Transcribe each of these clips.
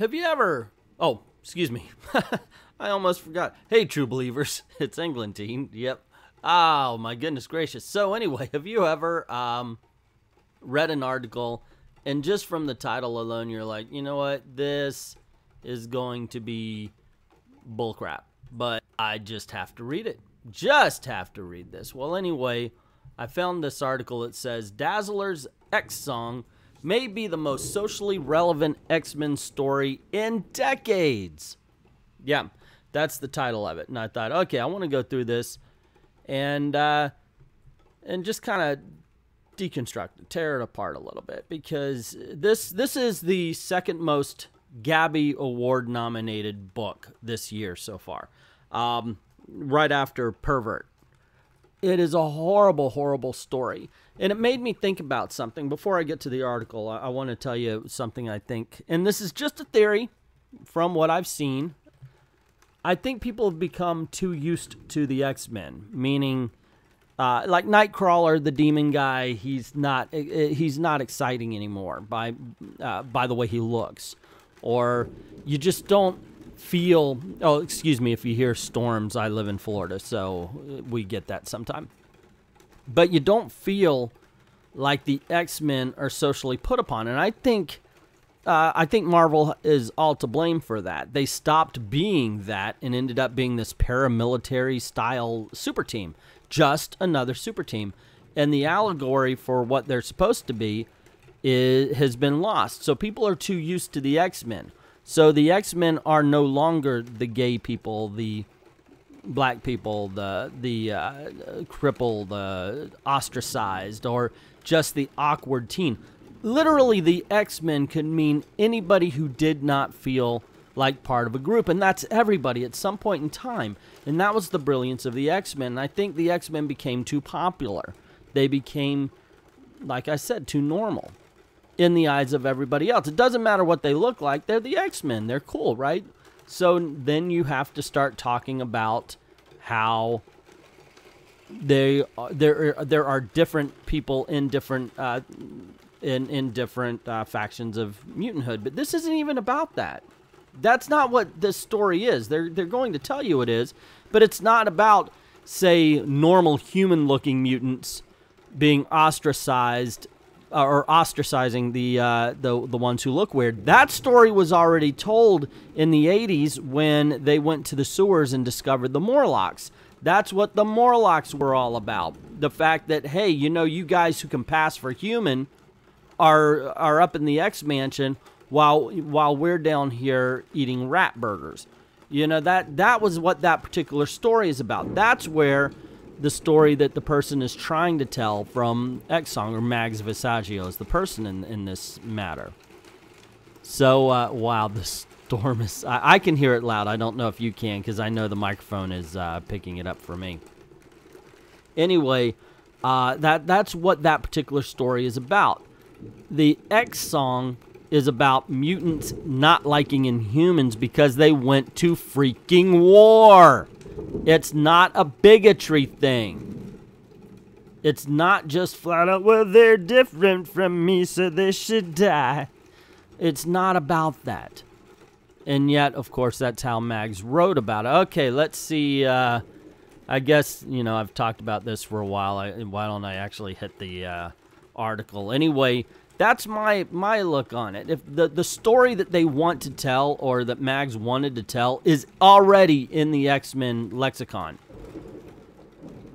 Have you ever... Oh, excuse me. I almost forgot. Hey, true believers. It's Englentine. Yep. Oh, my goodness gracious. So anyway, have you ever read an article and just from the title alone, you're like, you know what? This is going to be bullcrap. But I just have to read it. Just have to read this. Well, anyway, I found this article that says Dazzler X-Song may be the most socially relevant X-Men story in decades. Yeah, that's the title of it. And I thought, okay, I want to go through this and just kind of deconstruct it, tear it apart a little bit, because this is the second most Gabby Award nominated book this year so far, right after Pervert. It is a horrible, horrible story. And it made me think about something. Before I get to the article, I want to tell you something I think. And this is just a theory from what I've seen. I think people have become too used to the X-Men. Meaning, like Nightcrawler, the demon guy, he's not exciting anymore by the way he looks. Or you just don't feel, oh, excuse me if you hear storms, I live in Florida, so we get that sometime. But you don't feel like the X-Men are socially put upon, and I think Marvel is all to blame for that. They stopped being that and ended up being this paramilitary style super team, just another super team, and the allegory for what they're supposed to be has been lost. So people are too used to the X-Men. So the X-Men are no longer the gay people, the black people, the crippled, the ostracized, or just the awkward teen. Literally, the X-Men could mean anybody who did not feel like part of a group, and that's everybody at some point in time. And that was the brilliance of the X-Men. And I think the X-Men became too popular. They became, like I said, too normal in the eyes of everybody else. It doesn't matter what they look like. They're the X-Men. They're cool, right? So then you have to start talking about how there are different people in different in different factions of mutanthood. But this isn't even about that. That's not what this story is. They're going to tell you it is, but it's not about, say, normal human-looking mutants being ostracized or ostracizing the ones who look weird. That story was already told in the 80s when they went to the sewers and discovered the Morlocks. That's what the Morlocks were all about. The fact that, hey, you know, you guys who can pass for human are up in the X-Mansion while we're down here eating rat burgers. You know, that was what that particular story is about. That's where the story that the person is trying to tell from X-Song, or Mags Visaggio is the person in this matter. So, wow, the storm is... I can hear it loud. I don't know if you can, because I know the microphone is picking it up for me. Anyway, that's what that particular story is about. The X-Song is about mutants not liking Inhumans because they went to freaking war. It's not a bigotry thing. It's not just flat out, well, they're different from me, so they should die. It's not about that. And yet, of course, that's how Mags wrote about it. Okay, let's see. I guess, you know, I've talked about this for a while. Why don't I actually hit the article? Anyway, that's my look on it. If the story that they want to tell, or that Mags wanted to tell, is already in the X-Men lexicon.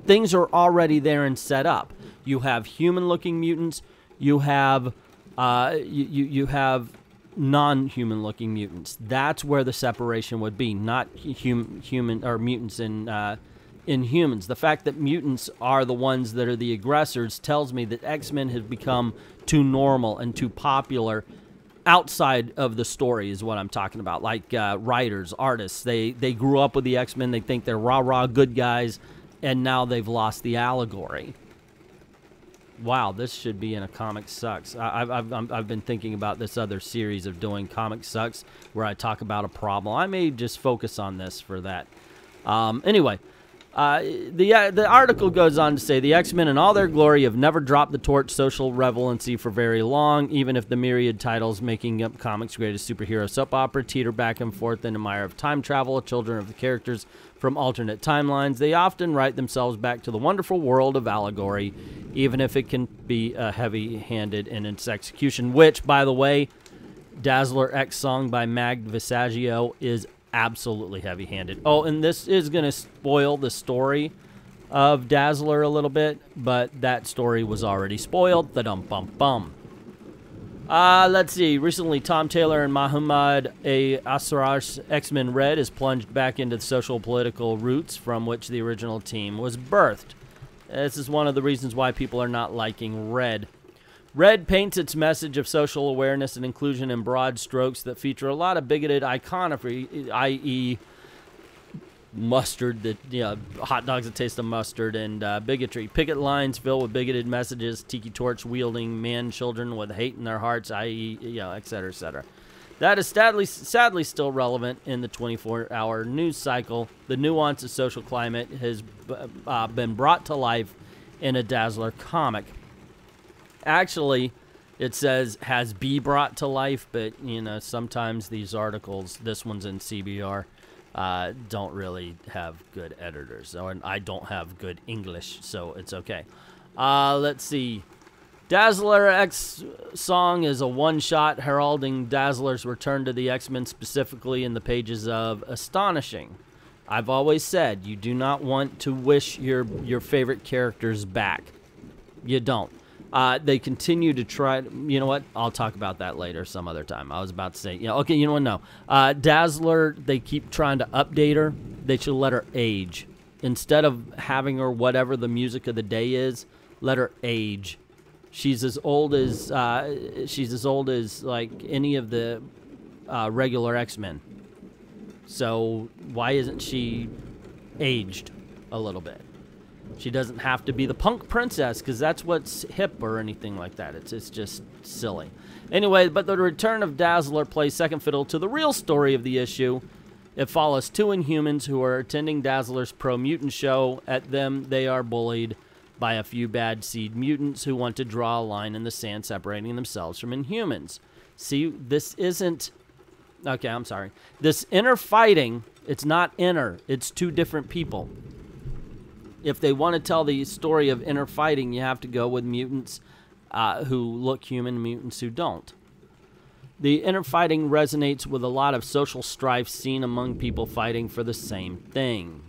Things are already there and set up. You have human-looking mutants. You have you have non-human-looking mutants. That's where the separation would be, not human or mutants in humans. The fact that mutants are the ones that are the aggressors tells me that X-Men have become too normal and too popular outside of the story is what I'm talking about. Like writers, artists, they grew up with the X-Men. They think they're rah-rah good guys, and now they've lost the allegory. Wow, this should be in a Comic Sucks. I've been thinking about this other series of doing Comic Sucks where I talk about a problem. I may just focus on this for that. Anyway, The article goes on to say the X-Men in all their glory have never dropped the torch social relevancy for very long, even if the myriad titles making up comics' greatest superhero soap opera teeter back and forth in a mire of time travel, children of the characters from alternate timelines. They often write themselves back to the wonderful world of allegory, even if it can be heavy-handed in its execution, which, by the way, Dazzler X-Song by Mag Visaggio is absolutely heavy-handed. Oh, and this is going to spoil the story of Dazzler a little bit, but that story was already spoiled. The-dum-bum-bum. Let's see. Recently, Tom Taylor and Mahmoud A. Asrar's X-Men Red has plunged back into the social political roots from which the original team was birthed. This is one of the reasons why people are not liking Red. Red paints its message of social awareness and inclusion in broad strokes that feature a lot of bigoted iconography, i.e. mustard, hot dogs that taste of mustard, and bigotry. Picket lines filled with bigoted messages, tiki torch wielding man-children with hate in their hearts, i.e., et cetera, et cetera. That is sadly still relevant in the 24-hour news cycle. The nuance of social climate has been brought to life in a Dazzler comic. Actually, it says has be brought to life, but sometimes these articles, this one's in CBR, don't really have good editors, and I don't have good English, so it's okay. Let's see. Dazzler X-Song is a one-shot heralding Dazzler's return to the X-Men, specifically in the pages of Astonishing. I've always said you do not want to wish your favorite characters back. You don't. They continue to try. You know what? I'll talk about that later some other time. I was about to say, okay, you know what? No. Dazzler, they keep trying to update her. They should let her age. Instead of having her whatever the music of the day is, let her age. She's as old as like any of the regular X-Men. So why isn't she aged a little bit? She doesn't have to be the punk princess, because that's what's hip or anything like that. It's just silly. Anyway, but the return of Dazzler plays second fiddle to the real story of the issue. It follows two Inhumans who are attending Dazzler's pro-mutant show. At them, they are bullied by a few bad seed mutants who want to draw a line in the sand separating themselves from Inhumans. See, this isn't... Okay, I'm sorry. This inner fighting, it's not inner. It's two different people. If they want to tell the story of inner fighting, you have to go with mutants who look human, mutants who don't. The inner fighting resonates with a lot of social strife seen among people fighting for the same thing.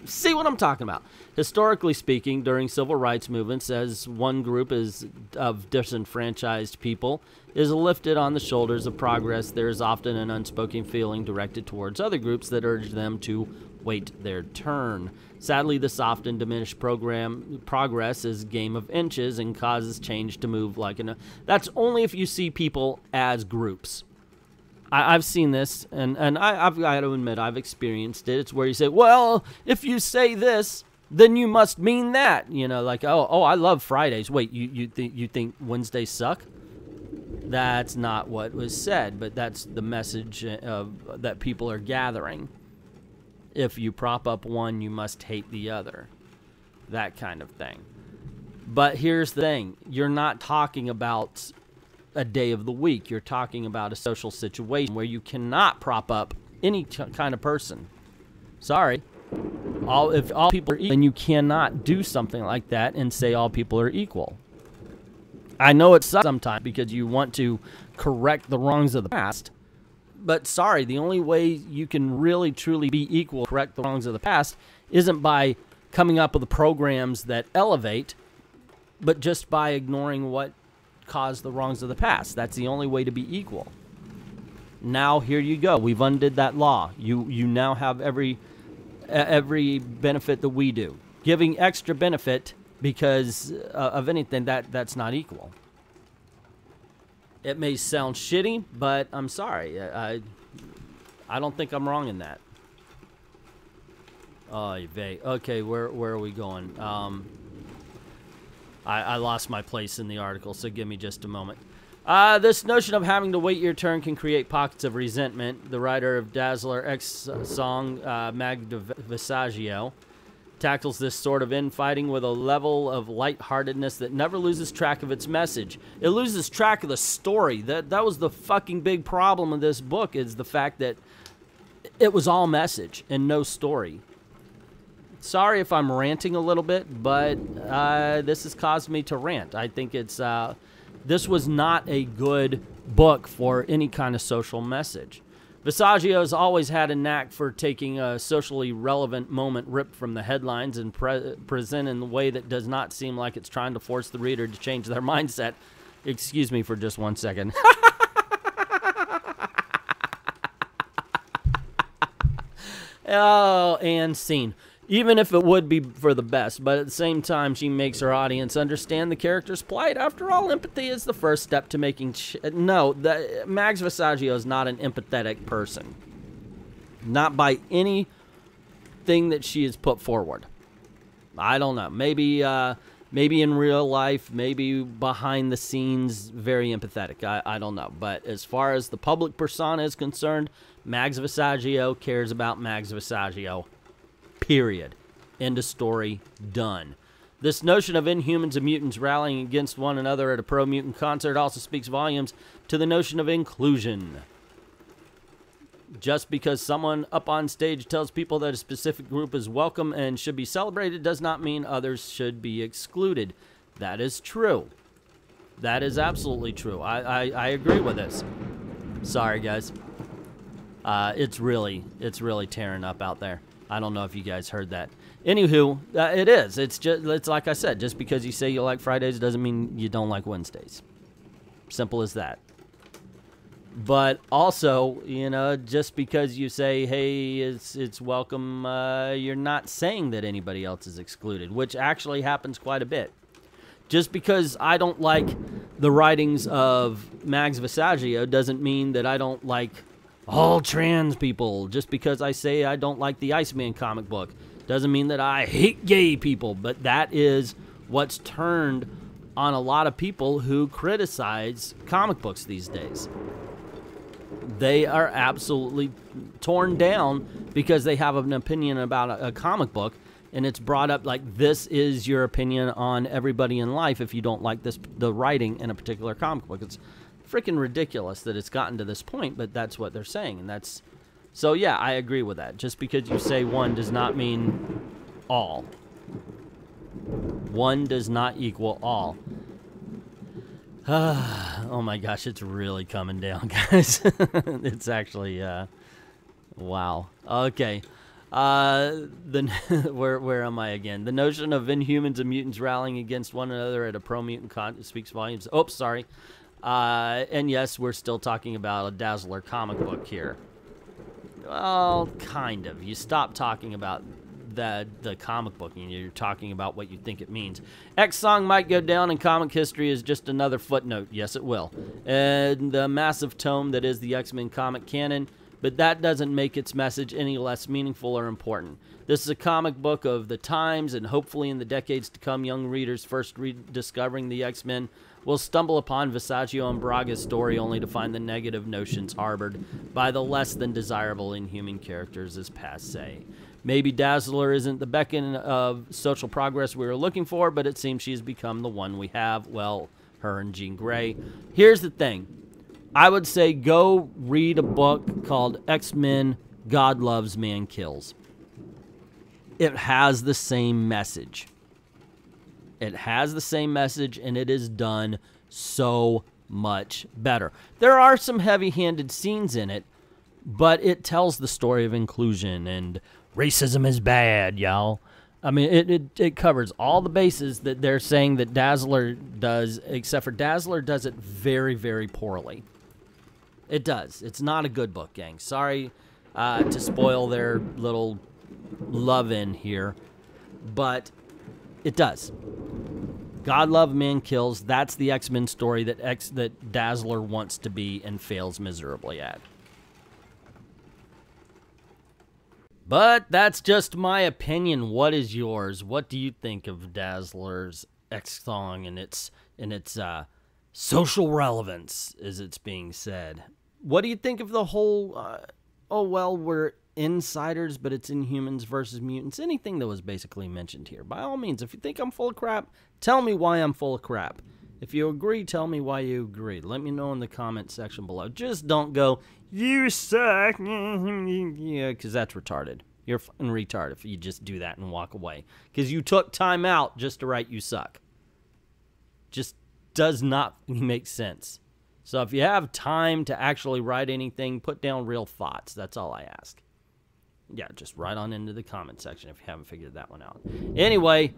See what I'm talking about? Historically speaking, during civil rights movements, as one group of disenfranchised people is lifted on the shoulders of progress, there is often an unspoken feeling directed towards other groups that urge them to wait their turn. Sadly, this often diminished progress is a game of inches and causes change to move like an... That's only if you see people as groups. I've seen this, and I've got to admit, I've experienced it. It's where you say, well, if you say this, then you must mean that. Like, oh, I love Fridays. Wait, you think Wednesdays suck? That's not what was said, but that's the message that people are gathering. If you prop up one, you must hate the other. That kind of thing. But here's the thing. You're not talking about a day of the week. You're talking about a social situation where you cannot prop up any kind of person. Sorry. If all people are equal, then you cannot do something like that and say all people are equal. I know it sucks sometimes because you want to correct the wrongs of the past. But sorry, the only way you can really truly be equal, correct the wrongs of the past, isn't by coming up with the programs that elevate, but just by ignoring what caused the wrongs of the past. That's the only way to be equal. Now here you go. We've undid that law. You now have every benefit that we do. Giving extra benefit because of anything, that's not equal. It may sound shitty, but I'm sorry. I don't think I'm wrong in that. Okay, where are we going? I lost my place in the article, so give me just a moment. This notion of having to wait your turn can create pockets of resentment. The writer of Dazzler X-Song, Mag Visaggio, tackles this sort of infighting with a level of lightheartedness that never loses track of its message. It loses track of the story. That was the fucking big problem of this book, is the fact that it was all message and no story. Sorry if I'm ranting a little bit, but this has caused me to rant. I think it's this was not a good book for any kind of social message. Visaggio has always had a knack for taking a socially relevant moment ripped from the headlines and present in a way that does not seem like it's trying to force the reader to change their mindset. Excuse me for just 1 second. Oh, and scene. Even if it would be for the best, but at the same time, she makes her audience understand the character's plight. After all, empathy is the first step to making... Mags Visaggio is not an empathetic person. Not by anything that she has put forward. I don't know. Maybe in real life, maybe behind the scenes, very empathetic. I don't know. But as far as the public persona is concerned, Mags Visaggio cares about Mags Visaggio. Period. End of story. Done. This notion of Inhumans and mutants rallying against one another at a pro-mutant concert also speaks volumes to the notion of inclusion. Just because someone up on stage tells people that a specific group is welcome and should be celebrated does not mean others should be excluded. That is true. That is absolutely true. I agree with this. Sorry, guys. It's really tearing up out there. I don't know if you guys heard that. Anywho, it is. It's like I said, just because you say you like Fridays doesn't mean you don't like Wednesdays. Simple as that. But also, you know, just because you say, hey, it's welcome, you're not saying that anybody else is excluded, which actually happens quite a bit. Just because I don't like the writings of Mags Visaggio doesn't mean that I don't like all trans people. Just because I say I don't like the Iceman comic book doesn't mean that I hate gay people. But that is what's turned on a lot of people who criticize comic books these days. They are absolutely torn down because they have an opinion about a comic book, and it's brought up like this is your opinion on everybody in life if you don't like the writing in a particular comic book. It's freaking ridiculous that it's gotten to this point, but that's what they're saying, and that's... So, yeah, I agree with that. Just because you say one does not mean all. One does not equal all. Oh, my gosh, it's really coming down, guys. It's actually, wow. Okay. Where am I again? The notion of Inhumans and mutants rallying against one another at a pro-mutant con speaks volumes. Oh, sorry. And yes, we're still talking about a Dazzler comic book here. Well, kind of. You stop talking about the comic book and you're talking about what you think it means. X-Song might go down in comic history as just another footnote. Yes, it will. And the massive tome that is the X-Men comic canon, but that doesn't make its message any less meaningful or important. This is a comic book of the times, and hopefully in the decades to come, young readers first rediscovering the X-Men will stumble upon Visaggio and Braga's story only to find the negative notions harbored by the less than desirable Inhuman characters as passé. Maybe Dazzler isn't the beacon of social progress we were looking for, but it seems she's become the one we have. Well, her and Jean Grey. Here's the thing. I would say go read a book called X-Men God Loves, Man Kills. It has the same message. It has the same message, and it is done so much better. There are some heavy-handed scenes in it, but it tells the story of inclusion, and racism is bad, y'all. I mean, it covers all the bases that they're saying that Dazzler does, except for Dazzler does it very, very poorly. It does. It's not a good book, gang. Sorry to spoil their little love-in here, but it does. God Love, Man Kills. That's the X-Men story that Dazzler wants to be and fails miserably at. But that's just my opinion. What is yours? What do you think of Dazzler's X-Song and its social relevance, as it's being said? What do you think of the whole, oh, well, we're insiders, but it's Inhumans versus mutants. Anything that was basically mentioned here. By all means, if you think I'm full of crap, tell me why I'm full of crap. If you agree, tell me why you agree. Let me know in the comment section below. Just don't go, you suck, yeah, because that's retarded. You're a fucking retard if you just do that and walk away. Because you took time out just to write you suck. Just does not make sense. So if you have time to actually write anything, put down real thoughts. That's all I ask. Yeah, just write on into the comment section if you haven't figured that one out. Anyway,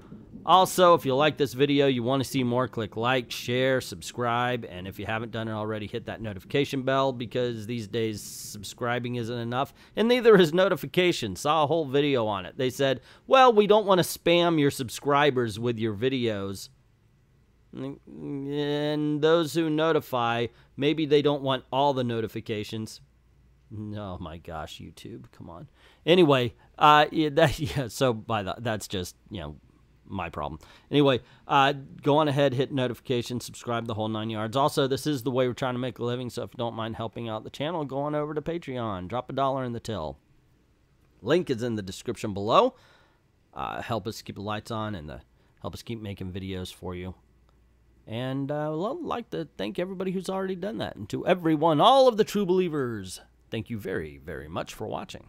also, if you like this video, you want to see more, click like, share, subscribe, and if you haven't done it already, hit that notification bell, because these days subscribing isn't enough, and neither is notification. Saw a whole video on it. They said, well, we don't want to spam your subscribers with your videos. And those who notify, maybe they don't want all the notifications. Oh my gosh, YouTube, come on. Anyway, so that's just, my problem. Anyway, go on ahead, hit notifications, subscribe, the whole 9 yards. Also, this is the way we're trying to make a living, so if you don't mind helping out the channel, go on over to Patreon. Drop $1 in the till. Link is in the description below. Help us keep the lights on and help us keep making videos for you. And I'd like to thank everybody who's already done that. And to everyone, all of the true believers, thank you very, very much for watching.